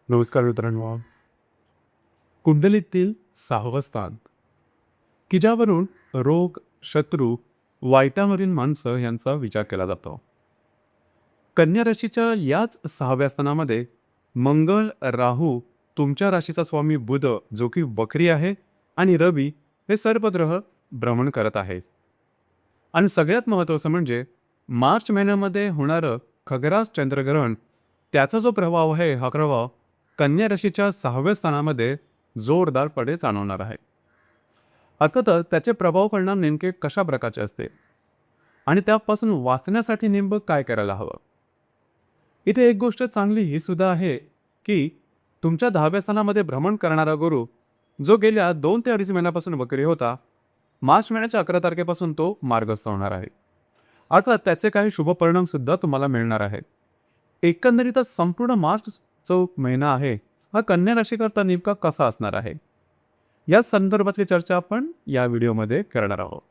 नमस्कार मित्रांनो. कुंडलीतील 6वं स्थान की ज्यावरून रोग, शत्रू, वाईटावरील माणसं यांचा विचार केला जातो. कन्या राशीच्या याच 6व्या स्थानामध्ये मंगळ, राहू, तुमच्या राशीचा स्वामी बुध जो की वक्री आहे आणि रवी हे सर्व ग्रह भ्रमण करत आहेत. आणि सगळ्यात महत्त्वाचं म्हणजे मार्च महिन्यामध्ये होणारं खग्रास चंद्रग्रहण, त्याचा जो प्रभाव आहे हा प्रभाव कन्या राशीच्या 6व्या स्थानामध्ये जोरदारपणे जाणवणार आहे. अर्थातच त्याचे प्रभाव परिणाम नेमके कशा प्रकारचे असते आणि त्यापासून वाचण्यासाठी नेमकं काय करायला हवं. इथे एक गोष्ट चांगली ही सुद्धा आहे की तुमच्या 10व्या स्थानामध्ये भ्रमण करणारा गुरु जो गेल्या 2 ते 2.5 महिन्यापासून वक्री होता, मार्च महिन्याच्या 11 तारखेपासून तो मार्गस्थ होणार आहे. अर्थात त्याचे काही शुभ परिणाम सुद्धा तुम्हाला मिळणार आहेत. एकंदरीतच संपूर्ण मार्च जो महिना आहे हा कन्या राशीकरता नेमका कसा असणार आहे या संदर्भातली चर्चा आपण या व्हिडिओमध्ये करणार आहोत.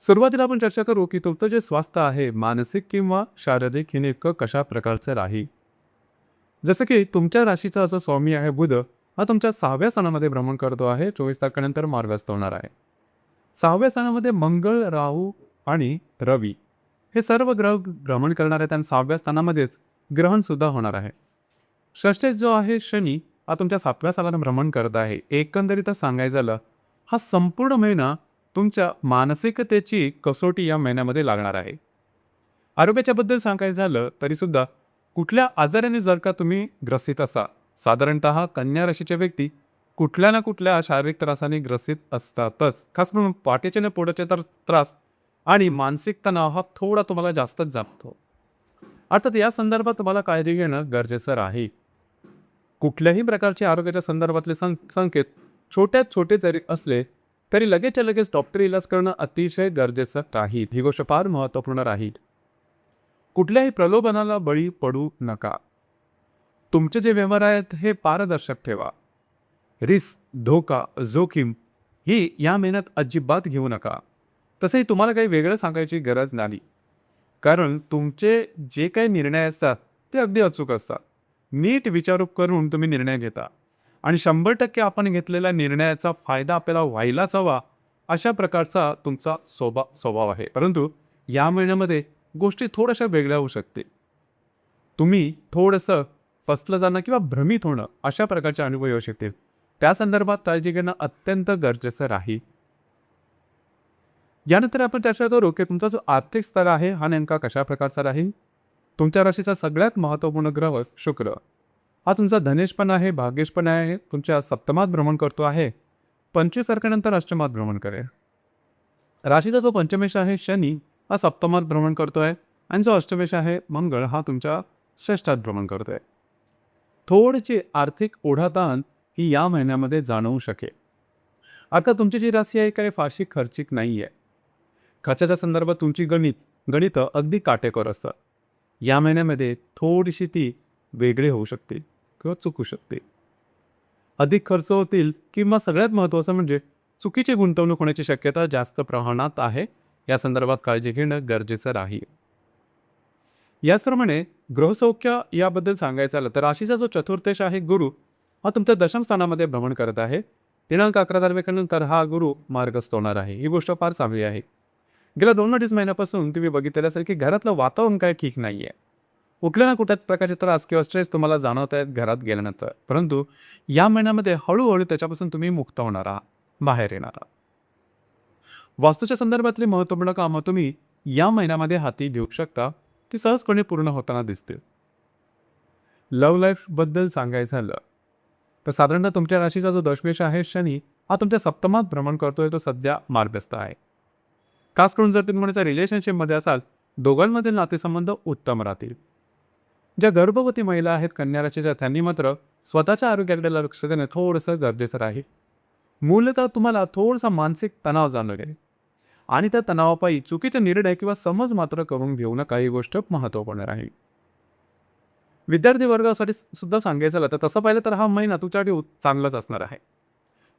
सुरुवातीला आपण चर्चा करू की तुमचं जे स्वास्थ्य आहे मानसिक किंवा शारीरिक हे नेमकं कशा प्रकारचं राहील. जसं की तुमच्या राशीचा जो स्वामी आहे बुध हा तुमच्या 6व्या स्थानामध्ये भ्रमण करतो आहे. 24 तारखेनंतर मार्गस्थ होणार आहे. 6व्या स्थानामध्ये मंगळ, राहू आणि रवी हे सर्व ग्रह भ्रमण करणार आहेत आणि 6व्या स्थानामध्येच ग्रहण सुद्धा होणार आहे. षष्ठेश जो आहे शनी हा तुमच्या 7व्या स्थानात भ्रमण करत आहे. एकंदरीतच सांगायचं झालं हा संपूर्ण महिना तुमच्या मानसिकतेची कसोटी या महिन्यामध्ये लागणार आहे. आरोग्याच्या बद्दल सांगायचं झालं तरी सुद्धा कुठल्या आजाराने जर का तुम्ही ग्रसित असा, साधारणतः कन्या राशीचे व्यक्ती कुठल्या ना कुठल्या शारीरिक त्रासाने ग्रसित असतातच. खास करून पाठीचे आणि पोटाचे त्रास आणि मानसिक तणाव हा थोडा तुम्हाला जास्तच जाणतो. अर्थात या संदर्भात तुम्हाला काळजी घेणं गरजेचं राहील. कुठल्याही प्रकारचे आरोग्याच्या संदर्भातले संकेत छोट्यात छोटे जरी असले तरी लगेचच्या लगेच डॉक्टर इलाज करणं अतिशय गरजेचं राहील. ही गोष्ट फार महत्त्वपूर्ण राहील. कुठल्याही प्रलोभनाला बळी पडू नका. तुमचे जे व्यवहार आहेत हे पारदर्शक ठेवा. रिस्क, धोका, जोखीम ही या महिन्यात अजिबात घेऊ नका. तसंही तुम्हाला काही वेगळं सांगायची गरज नाही, कारण तुमचे जे काही निर्णय असतात ते अगदी अचूक असतात. नीट विचार करून तुम्ही निर्णय घेता आणि 100% आपण घेतलेल्या निर्णयाचा फायदा आपल्याला व्हायलाच हवा अशा प्रकारचा तुमचा स्वभाव आहे. परंतु या महिन्यामध्ये गोष्टी थोड्याशा वेगळ्या होऊ शकते. तुम्ही थोडंसं फसलं जाणं किंवा भ्रमित होणं अशा प्रकारचे अनुभव येऊ शकतील. त्या संदर्भात काळजी घेणं अत्यंत गरजेचं राहील. यानंतर आपण चर्चा करू की तुमचा जो आर्थिक स्तर आहे हा नेमका कशा प्रकारचा राहील. तुमच्या राशीचा सगळ्यात महत्त्वपूर्ण ग्रह शुक्र हा तुमचा धनेश पण आहे, भाग्येश पण आहे. तुमच्या सप्तमात भ्रमण करतो आहे. 25 तारखेनंतर अष्टमात भ्रमण करेल. राशीचा जो पंचमेश आहे शनी हा सप्तमात भ्रमण करतोय आणि जो अष्टमेश आहे मंगळ हा तुमच्या षष्ठात भ्रमण करतोय. थोडीशी आर्थिक ओढाताण ही या महिन्यामध्ये जाणवू शकेल. आता तुमची जी राशी आहे काही फारशी खर्चिक नाही आहे. खर्चाच्या संदर्भात तुमची गणितं अगदी काटेकोर असतात. या महिन्यामध्ये थोडीशी ती वेगळी होऊ शकते किंवा चुकू शकते. अधिक खर्च होतील किंवा सगळ्यात महत्त्वाचं म्हणजे चुकीची गुंतवणूक होण्याची शक्यता जास्त प्रमाणात आहे. या संदर्भात काळजी घेणं गरजेचं राहील. याचप्रमाणे ग्रहसौख्य याबद्दल सांगायचं झालं तर राशीचा जो चतुर्थेश आहे गुरु हा तुमच्या दशम स्थानामध्ये भ्रमण करत आहे. दिनांक 11 तारखेनंतर हा गुरु मार्गस्थ होणार आहे. ही गोष्ट फार चांगली आहे. गेल्या 2-2.5 महिन्यापासून तुम्ही बघितलेलं असेल की घरातलं वातावरण काय ठीक नाही आहे. कुठल्या ना कुठल्या प्रकारचे त्रास किंवा स्ट्रेस तुम्हाला जाणवत आहेत घरात गेल्यानंतर. परंतु या महिन्यामध्ये हळूहळू त्याच्यापासून तुम्ही मुक्त होणार आहात, बाहेर येणार आहात. वास्तूच्या संदर्भातली महत्त्वपूर्ण कामं तुम्ही या महिन्यामध्ये हाती घेऊ शकता. ती सहजपणे पूर्ण होताना दिसतील. लव्ह लाईफबद्दल सांगायचं झालं तर साधारणतः तुमच्या राशीचा जो दशमेश आहे शनी हा तुमच्या सप्तमात भ्रमण करतोय. तो सध्या मार्गस्थ आहे. खास करून जर तुम्ही म्हणायचं रिलेशनशिपमध्ये असाल दोघांमधील नातेसंबंध उत्तम राहतील. ज्या गर्भवती महिला आहेत कन्या राशीच्या त्यांनी मात्र स्वतःच्या आरोग्याकडे लक्ष देणं थोडंसं गरजेचं राहील. मूलतः तुम्हाला थोडासा मानसिक तणाव जाणवेल आणि त्या तणावापायी चुकीचे निर्णय किंवा समज मात्र करून घेऊ नका. ही गोष्ट महत्त्वपूर्ण राहील. विद्यार्थी वर्गासाठी सुद्धा सांगायचं झालं तर तसं पाहिलं तर हा महिना तुमच्यासाठी चांगलाच असणार आहे.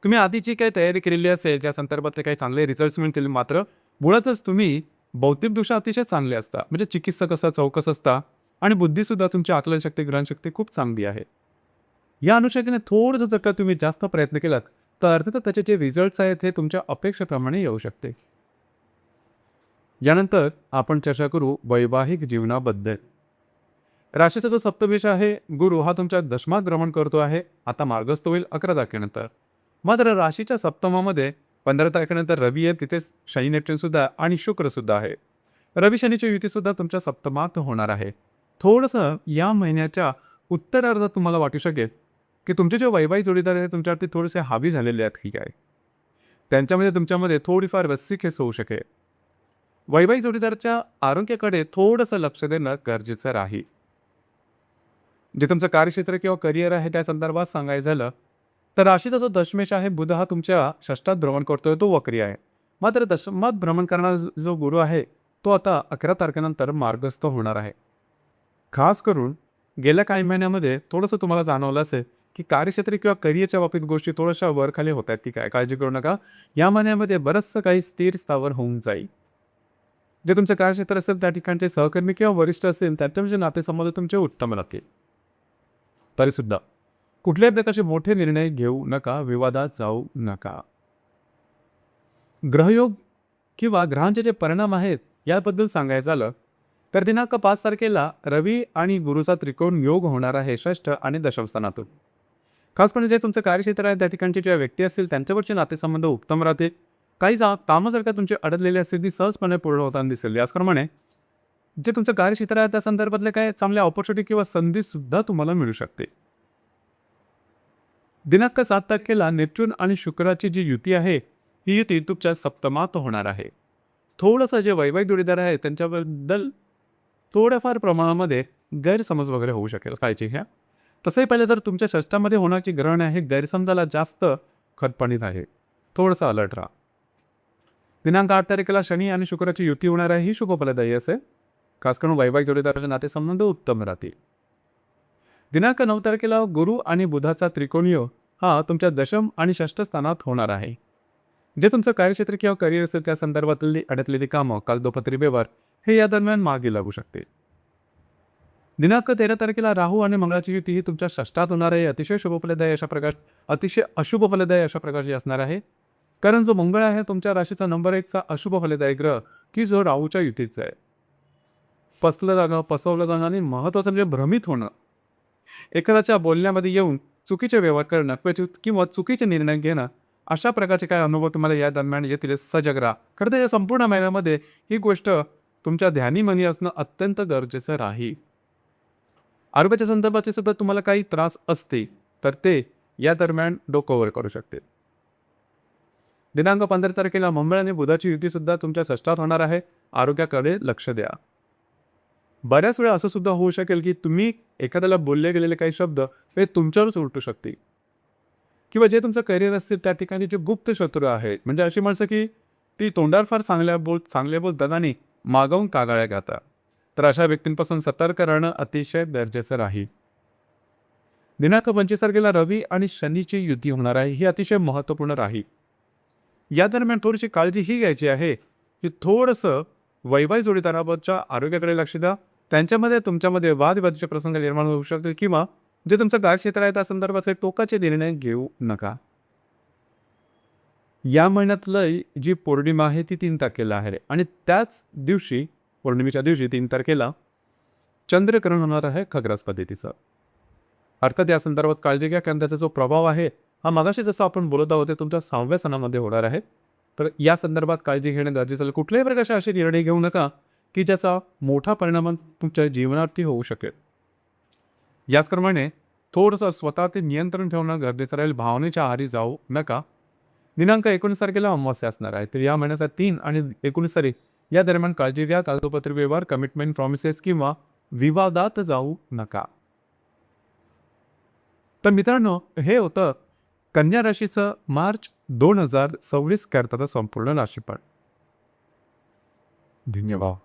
तुम्ही आधीची काही तयारी केलेली असेल त्या संदर्भातले काही चांगले रिझल्ट्स मिळतील. मात्र मुळातच तुम्ही बौद्धिकदृष्ट्या अतिशय चांगले असता. म्हणजे चिकित्सक असा चौकस असता आणि बुद्धीसुद्धा तुमची आकलनशक्ती ग्रहणशक्ती खूप चांगली आहे. या अनुषंगाने थोडंसं जर का तुम्ही जास्त प्रयत्न केलात तर अर्थातच त्याचे जे रिझल्ट्स आहेत हे तुमच्या अपेक्षेप्रमाणे येऊ शकते. यानंतर आपण चर्चा करू वैवाहिक जीवनाबद्दल. राशीचा जो सप्तमेश आहे गुरु हा तुमच्या दशमात भ्रमण करतो आहे. आता मार्गस्थ होईल 11 तारखेनंतर. मात्र राशीच्या सप्तमामध्ये 15 तारखेनंतर रवी आहे, तिथेच शनी नेप्च्यून सुद्धा आणि शुक्र सुद्धा आहे. रवी शनीची युती सुद्धा तुमच्या सप्तमात होणार आहे. थोडंसं या महिन्याच्या उत्तरार्धात तुम्हाला वाटू शकेल की तुमचे जे वैवाहिक जोडीदार आहेत तुमच्यावरती थोडेसे हावी झालेले आहेत की काय, त्यांच्यामध्ये तुमच्यामध्ये थोडीफार रस्सीखेच होऊ शकेल. वैवाहिक जोडीदाराच्या आरोग्याकडे थोडंसं लक्ष देणं गरजेचं राहील. जे तुमचं कार्यक्षेत्र किंवा करिअर आहे त्या संदर्भात सांगायचं झालं तर राशीचा जो दशमेश आहे बुध हा तुमच्या षष्ठात भ्रमण करतोय, तो वक्री आहे. मात्र दशमात भ्रमण करणारा जो गुरु आहे तो आता 11 तारखेनंतर मार्गस्थ होणार आहे. खास करून गेल्या काही महिन्यामध्ये थोडंसं तुम्हाला जाणवलं असेल की कार्यक्षेत्र किंवा करिअरच्या बाबतीत गोष्टी थोड्याशा वरखाली होत आहेत की काय, काळजी करू नका. या महिन्यामध्ये बरंचसं काही स्थिर स्थावर होऊन जाईल. जे तुमचं कार्यक्षेत्र असेल त्या ठिकाणचे सहकर्मी किंवा वरिष्ठ असेल त्यांच्याविषयी नातेसंबंध तुमचे उत्तम राहतील. तरीसुद्धा कुठल्याही प्रकारचे मोठे निर्णय घेऊ नका, विवादात जाऊ नका. ग्रहयोग किंवा ग्रहांचे जे परिणाम आहेत याबद्दल सांगायचं झालं तर दिनांक 5 तारखेला रवी आणि गुरुचा त्रिकोण योग होणार आहे षष्ठ आणि दशम स्थानातून. खासपणे जे तुमचं कार्यक्षेत्र आहे त्या ठिकाणचे ज्या व्यक्ती असतील त्यांच्यावरचे नातेसंबंध उत्तम राहतील. काही कामं जर का तुमचे अडकलेली असतील ती सहजपणे पूर्ण होताना दिसेल. याचप्रमाणे जे तुमचं कार्यक्षेत्र आहे त्या संदर्भातले काही चांगल्या ऑपॉर्च्युनिटी किंवा संधी सुद्धा तुम्हाला मिळू शकते. दिनांक 7 तारखेला नेपच्यून आणि शुक्राची जी युती आहे ही युती तुमच्या सप्तमात होणार आहे. थोडंसं जे वैवाहिक जोडीदार आहे त्यांच्याबद्दल थोड्याफार प्रमाणामध्ये गैरसमज वगैरे होऊ शकेल, काळजी घ्या. तसंही पाहिलं तर तुमच्या षष्ठामध्ये होण्याची ग्रहण आहे गैरसमजाला जास्त खतपणीत आहे, थोडंसं अलर्ट राहा. दिनांक 8 तारखेला शनी आणि शुक्राची युती होणार आहे, ही शुभफलदायी असेल. खास करून वैवाहिक जोडीदाराचे नातेसंबंध उत्तम राहतील. दिनांक 9 तारखेला गुरु आणि बुधाचा त्रिकोणीय हा तुमच्या दशम आणि षष्ठ स्थानात होणार आहे. जे तुमचं कार्यक्षेत्र किंवा करिअर असेल त्या संदर्भातली अडकलेली कामं, कागदोपत्री व्यवहार हे या दरम्यान मागे लागू शकते. दिनांक 13 तारखेला राहू आणि मंगळाची युती ही तुमच्या षष्ठात होणार आहे. अतिशय अशुभ फलदायी अशा प्रकारची असणार आहे. कारण जो मंगळ आहे तुमच्या राशीचा नंबर 1चा अशुभ फलदायी ग्रह की जो राहूच्या युतीचा आहे. फसलं जाणं, फसवलं जाणं आणि महत्त्वाचं म्हणजे भ्रमित होणं, एखाद्याच्या बोलण्यामध्ये येऊन चुकीचे व्यवहार करणं किंवा चुकीचे निर्णय घेणं, अशा प्रकारचे काय अनुभव तुम्हाला या दरम्यान येतील. सजग राहा. खरं तर या संपूर्ण महिन्यामध्ये ही गोष्ट तुमच्या ध्यानीमनी असणं अत्यंत गरजेचं राहील. आरोग्याच्या संदर्भात सुद्धा तुम्हाला काही त्रास असते तर ते या दरम्यान डोकं करू शकते. दिनांक 15 तारखेला मंगळ आणि बुधाची युती सुद्धा तुमच्या षष्ठात होणार आहे. आरोग्याकडे लक्ष द्या. बऱ्याच वेळा असं सुद्धा होऊ शकेल की तुम्ही एखाद्याला बोलले गेलेले काही शब्द हे तुमच्यावरच उलटू शकतील किंवा जे तुमचं करिअर असेल त्या ठिकाणी जे गुप्त शत्रू आहेत, म्हणजे अशी माणसं की ती तोंडावर फार चांगले बोलतात आणि मागवून कागाळ्या घालतात, तर अशा व्यक्तींपासून सतर्क राहणं अतिशय गरजेचं राहील. दिनांक 25 तारखेला रवी आणि शनीची युती होणार आहे, ही अतिशय महत्त्वपूर्ण राहील. या दरम्यान थोडीशी काळजी ही घ्यायची आहे की थोडंसं वैवाहिक जोडीदाराबाबतच्या आरोग्याकडे लक्ष द्या. त्यांच्यामध्ये तुमच्यामध्ये वादविवादाचे प्रसंग निर्माण होऊ शकतील किंवा जे तुमचं कार्यक्षेत्र आहे त्या संदर्भातले टोकाचे निर्णय घेऊ नका. या महिन्यातलं जी पौर्णिमा आहे ती 3 तारखेला आहे आणि त्याच दिवशी पौर्णिमेच्या दिवशी 3 तारखेला चंद्रग्रहण होणार आहे खग्रास पद्धतीचं. अर्थात या संदर्भात काळजी घ्या, कारण त्याचा जो प्रभाव आहे हा मगाशी जसं आपण बोलत आहोत ते तुमच्या 6व्या सणामध्ये होणार आहे. तर या संदर्भात काळजी घेणं गरजेचं आहे. कुठल्याही प्रकारचे असे निर्णय घेऊ नका की ज्याचा मोठा परिणाम तुमच्या जीवनावरती होऊ शकेल. याचप्रमाणे थोडंसं स्वतः ते नियंत्रण ठेवणं गरजेचं राहील. भावनेच्या आहारी जाऊ नका. दिनांक 19 तारखेला अमावास्या असणार आहे, तर या महिन्याचा 3 आणि 19 तारीख या दरम्यान काळजी घ्या. कागदोपत्री व्यवहार, कमिटमेंट, प्रॉमिसेस किंवा विवादात जाऊ नका. तर मित्रांनो, हे होतं कन्या राशीचं मार्च 2026 करताचं संपूर्ण राशीफळ. धन्यवाद.